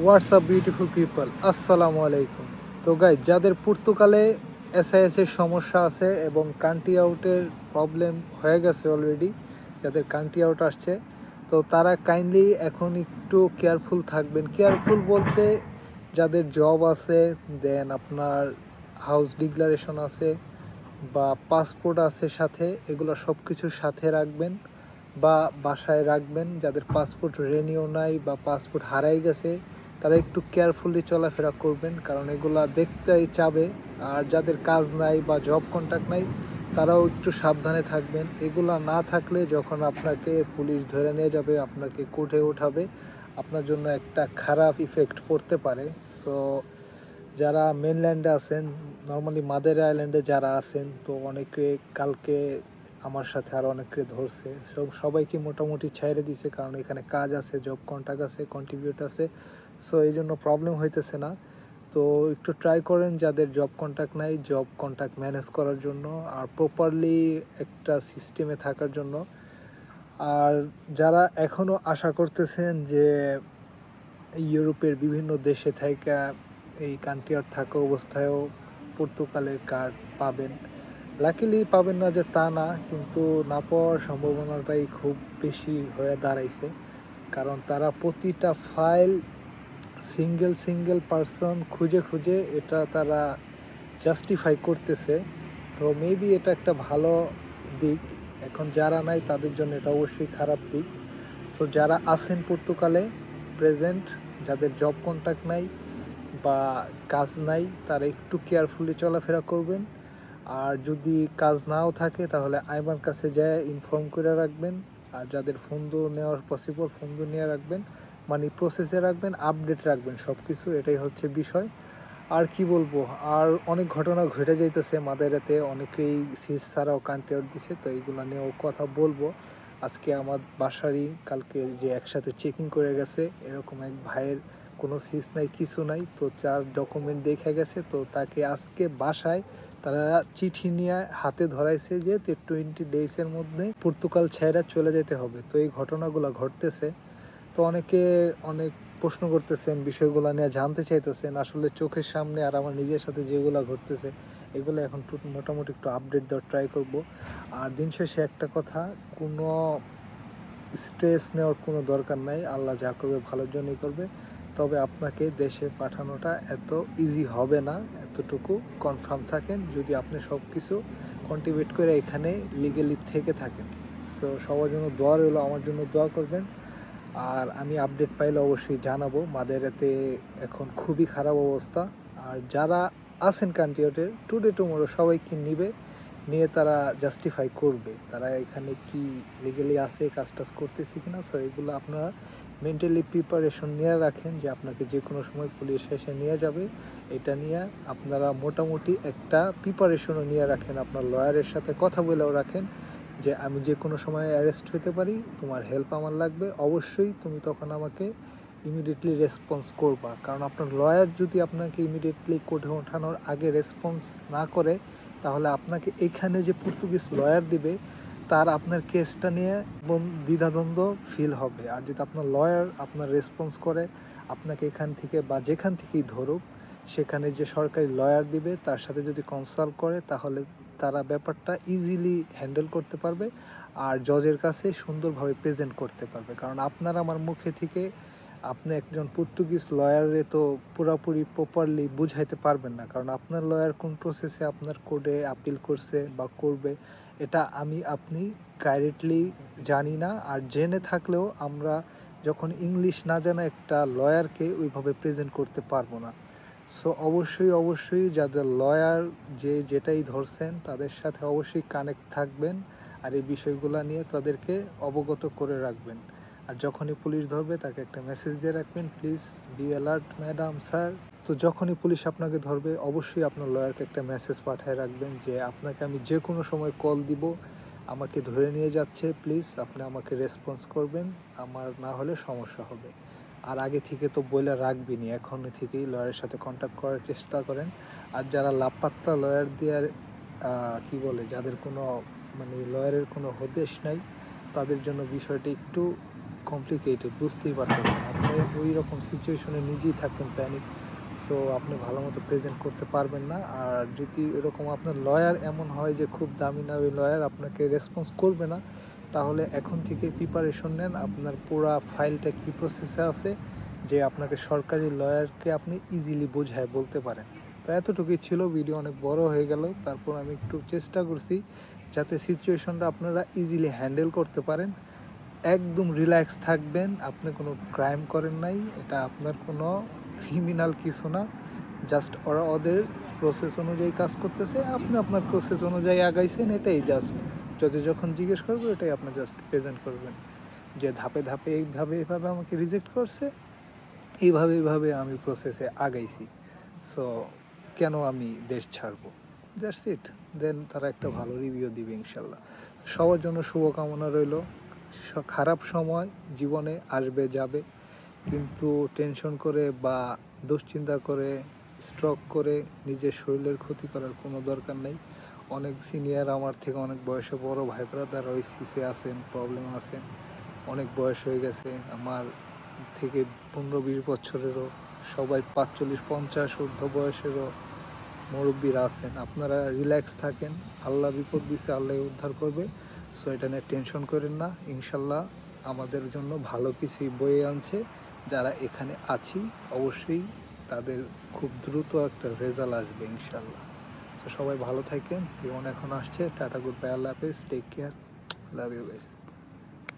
WhatsApp beautiful people, আসসালামু আলাইকুম। তো গাইজ, যাদের পর্তুগালে এসআইএস এর সমস্যা আছে এবং কান্ট্রি আউটের প্রবলেম হয়ে গেছে অলরেডি, যাদের কান্ট্রি আউট আসছে, তো তারা কাইন্ডলি এখন একটু কেয়ারফুল থাকবেন। কেয়ারফুল বলতে, যাদের জব আছে, দেন আপনার হাউস ডিক্লারেশন আছে বা পাসপোর্ট আছে সাথে, এগুলো সব কিছুর সাথে রাখবেন বা বাসায় রাখবেন। যাদের পাসপোর্ট রেনিউ নাই বা পাসপোর্ট হারাই গেছে, তারা একটু কেয়ারফুলি চলাফেরা করবেন, কারণ এগুলা দেখতেই চাবে। আর যাদের কাজ নাই বা জব কন্ট্যাক্ট নাই, তারাও একটু সাবধানে থাকবেন। এগুলা না থাকলে যখন আপনাকে পুলিশ ধরে নিয়ে যাবে, আপনাকে কোর্টে ওঠাবে, আপনার জন্য একটা খারাপ ইফেক্ট পড়তে পারে। সো যারা মেনল্যান্ডে আছেন, নর্মালি মাদার আইল্যান্ডে যারা আছেন, তো অনেকে কালকে আমার সাথে আর অনেকে ধরছে, সবাইকে মোটামুটি ছেড়ে দিছে, কারণ এখানে কাজ আছে, জব কন্ট্যাক্ট আছে, কন্ট্রিবিউট আছে। সো এই জন্য প্রবলেম হইতেছে না। তো একটু ট্রাই করেন যাদের জব কন্ট্যাক্ট নাই, জব কন্ট্যাক্ট ম্যানেজ করার জন্য আর প্রপারলি একটা সিস্টেমে থাকার জন্য। আর যারা এখনও আশা করতেছেন যে ইউরোপের বিভিন্ন দেশে থাইকা এই কান্ট্রি আর থাকা অবস্থায়ও পর্তুগালের কার্ড পাবেন, লাকিলি পাবেন না যে তা না, কিন্তু না পাওয়ার সম্ভাবনাটাই খুব বেশি হয়ে দাঁড়াইছে। কারণ তারা প্রতিটা ফাইল সিঙ্গেল সিঙ্গেল পার্সন খুঁজে খুঁজে এটা তারা জাস্টিফাই করতেছে। তো মেবি এটা একটা ভালো দিক। এখন যারা নাই তাদের জন্য এটা অবশ্যই খারাপ দিক। সো যারা আছেন পর্তুগালে প্রেজেন্ট, যাদের জব কন্ট্যাক্ট নাই বা কাজ নাই, তারা একটু কেয়ারফুলি চলাফেরা করবেন। আর যদি কাজ নাও থাকে, তাহলে আইবার কাছে যায় ইনফর্ম করে রাখবেন। আর যাদের ফন্দ নেওয়ার পসিবল, ফন্দ নিয়ে রাখবেন, মানে প্রসেসে রাখবেন, আপডেট রাখবেন সব কিছু। এটাই হচ্ছে বিষয়। আর কি বলবো, আর অনেক ঘটনা ঘটে যাইতেছে মাদারিতে, অনেকেই সিজ ছাড়াও কান্ট্রি আউট দিছে, তো এইগুলো নিয়েও কথা বলবো আজকে। আমার বাসারই কালকে যে একসাথে চেকিং করে গেছে, এরকম এক ভাইয়ের কোনো সিজ নাই, কিছু নাই, তো চার ডকুমেন্ট দেখে গেছে, তো তাকে আজকে বাসায় তারা চিঠি নিয়ে হাতে ধরাইছে যে 20 ডেজের মধ্যে পর্তুগাল ছেড়ে চলে যেতে হবে। তো এই ঘটনাগুলো ঘটতেছে। তো অনেকে অনেক প্রশ্ন করতেছেন, বিষয়গুলো নিয়ে জানতে চাইতেছেন। আসলে চোখের সামনে আর আমার নিজের সাথে যেগুলো ঘটতেছে, এগুলো এখন মোটামুটি একটু আপডেট দেওয়ার ট্রাই করব। আর দিন শেষে একটা কথা, কোনো স্ট্রেস নেওয়ার কোনো দরকার নাই। আল্লাহ যা করবে ভালোর জন্যই করবে। তবে আপনাকে দেশে পাঠানোটা এত ইজি হবে না, এতটুকু কনফার্ম থাকেন, যদি আপনি সব কিছু কন্ট্রিবিউট করে এখানে লিগেলি থেকে থাকেন। সো সবার জন্য দোয়া রইলো, আমার জন্য দোয়া করবেন। আর আমি আপডেট পাইলে অবশ্যই জানাবো। মাদারিতে এখন খুবই খারাপ অবস্থা। আর যারা আছেন কান্ট্রিতে, টুডে টুমোরো সবাইকে নিবে, নিয়ে তারা জাস্টিফাই করবে তারা এখানে কি লিগেলি আছে, কাজ টাজ করতেছে কিনা। সো এগুলো আপনারা মেন্টালি প্রিপারেশন নিয়ে রাখেন যে আপনাকে যে কোনো সময় পুলিশ এসে নিয়ে যাবে। এটা নিয়ে আপনারা মোটামুটি একটা প্রিপারেশনও নিয়ে রাখেন, আপনার লয়ারের সাথে কথা বলেও রাখেন যে আমি যে কোনো সময় অ্যারেস্ট হতে পারি, তোমার হেল্প আমার লাগবে, অবশ্যই তুমি তখন আমাকে ইমিডিয়েটলি রেসপন্স করবা। কারণ আপনার লয়ার যদি আপনাকে ইমিডিয়েটলি কোর্টে ওঠানোর আগে রেসপন্স না করে, তাহলে আপনাকে এখানে যে পর্তুগিজ লয়ার দিবে, তার আপনার কেসটা নিয়ে দ্বিধাদ্বন্দ্ব ফিল হবে। আর যদি আপনার লয়ার আপনার রেসপন্স করে, আপনাকে এখান থেকে বা যেখান থেকেই ধরুক, সেখানে যে সরকারি লয়ার দিবে তার সাথে যদি কনসাল্ট করে, তাহলে তারা ব্যাপারটা ইজিলি হ্যান্ডেল করতে পারবে আর জজের কাছে সুন্দরভাবে প্রেজেন্ট করতে পারবে। কারণ আপনার আমার মুখে থেকে আপনি একজন পর্তুগিজ লয়ারে তো পুরোপুরি প্রপারলি বুঝাইতে পারবেন না, কারণ আপনার লয়ার কোন প্রসেসে আপনার কোর্টে আপিল করছে বা করবে, এটা আমি আপনি ডাইরেক্টলি জানি না। আর জেনে থাকলেও আমরা যখন ইংলিশ না জানা একটা লয়ারকে ওইভাবে প্রেজেন্ট করতে পারবো না। সো অবশ্যই অবশ্যই যাদের লয়ার যে যেটাই ধরছেন, তাদের সাথে অবশ্যই কানেক্ট থাকবেন আর এই বিষয়গুলো নিয়ে তাদেরকে অবগত করে রাখবেন। আর যখনই পুলিশ ধরবে, তাকে একটা মেসেজ দিয়ে রাখবেন, please be alert madam sir. তো যখনই পুলিশ আপনাকে ধরবে, অবশ্যই আপনার লয়ারকে একটা মেসেজ পাঠিয়ে রাখবেন যে আপনাকে আমি যে কোনো সময় কল দিব, আমাকে ধরে নিয়ে যাচ্ছে, প্লিজ আপনি আমাকে রেসপন্স করবেন, আমার না হলে সমস্যা হবে। আর আগে থেকে তো বলে রাখবিনি, এখন থেকেই লয়ারের সাথে কন্ট্যাক্ট করার চেষ্টা করেন। আর যারা লাপাত্তা লয়ার দিয়ে কি বলে, যাদের কোনো মানে লয়ারের কোনো হদেশ নাই, তাদের জন্য বিষয়টা একটু কমপ্লিকেটেড, বুঝতেই পারতেছেন। আপনি ওই রকম সিচুয়েশনে নিজেই থাকবেন প্যানিক। সো আপনি ভালো মতো প্রেজেন্ট করতে পারবেন না। আর যদি এরকম আপনার লয়ার এমন হয় যে খুব দামি দামি লয়ার আপনাকে রেসপন্স করবে না, তাহলে এখন থেকে প্রিপারেশন নেন আপনার পুরা ফাইলটা কী প্রসেসে আছে, যে আপনাকে সরকারি লয়ারকে আপনি ইজিলি বোঝায় বলতে পারেন। তো এতটুকুই ছিল, ভিডিও অনেক বড় হয়ে গেল। তারপর আমি একটু চেষ্টা করছি যাতে সিচুয়েশনটা আপনারা ইজিলি হ্যান্ডেল করতে পারেন। একদম রিল্যাক্স থাকবেন, আপনি কোনো ক্রাইম করেন নাই, এটা আপনার কোনো ক্রিমিনাল কিছু না। জাস্ট ওরা ওদের প্রসেস অনুযায়ী কাজ করতেছে, আপনি আপনার প্রসেস অনুযায়ী আগাইছেন, এটাই জাস্ট। যদি যখন জিজ্ঞেস করবো এটাই আপনি জাস্ট প্রেজেন্ট করবেন যে ধাপে ধাপে এইভাবে আমাকে রিজেক্ট করছে, এইভাবে আমি প্রসেসে আগাইছি। সো কেন আমি দেশ ছাড়বো, দ্যাটস ইট। দেন তারা একটা ভালো রিভিউ দিবে ইনশাল্লাহ। সবার জন্য শুভকামনা রইল। খারাপ সময় জীবনে আসবে যাবে, কিন্তু টেনশন করে বা দুশ্চিন্তা করে স্ট্রোক করে নিজের শরীরের ক্ষতি করার কোনো দরকার নেই। অনেক সিনিয়র আমার থেকে অনেক বয়সে বড় ভাই ব্রাদার ওইসিসে আছেন, প্রবলেম আছেন, অনেক বয়স হয়ে গেছে আমার থেকে 15-20 বছরেরও, সবাই 45-50 ঊর্ধ্ব বয়সেরও মুরব্বীরা আছেন। আপনারা রিল্যাক্স থাকেন, আল্লাহ বিপদ দিছে, আল্লাহ উদ্ধার করবে। সো এটা নিয়ে টেনশন করেন না, ইনশাল্লাহ আমাদের জন্য ভালো কিছুই বয়ে আনছে। যারা এখানে আছি অবশ্যই তাদের খুব দ্রুত একটা রেজাল্ট আসবে ইনশাল্লাহ। তো সবাই ভালো থাকেন, জীবন এখন আসছে। টাটা, গুড বাই, আল্লাহ হাফেজ, take care, love you guys.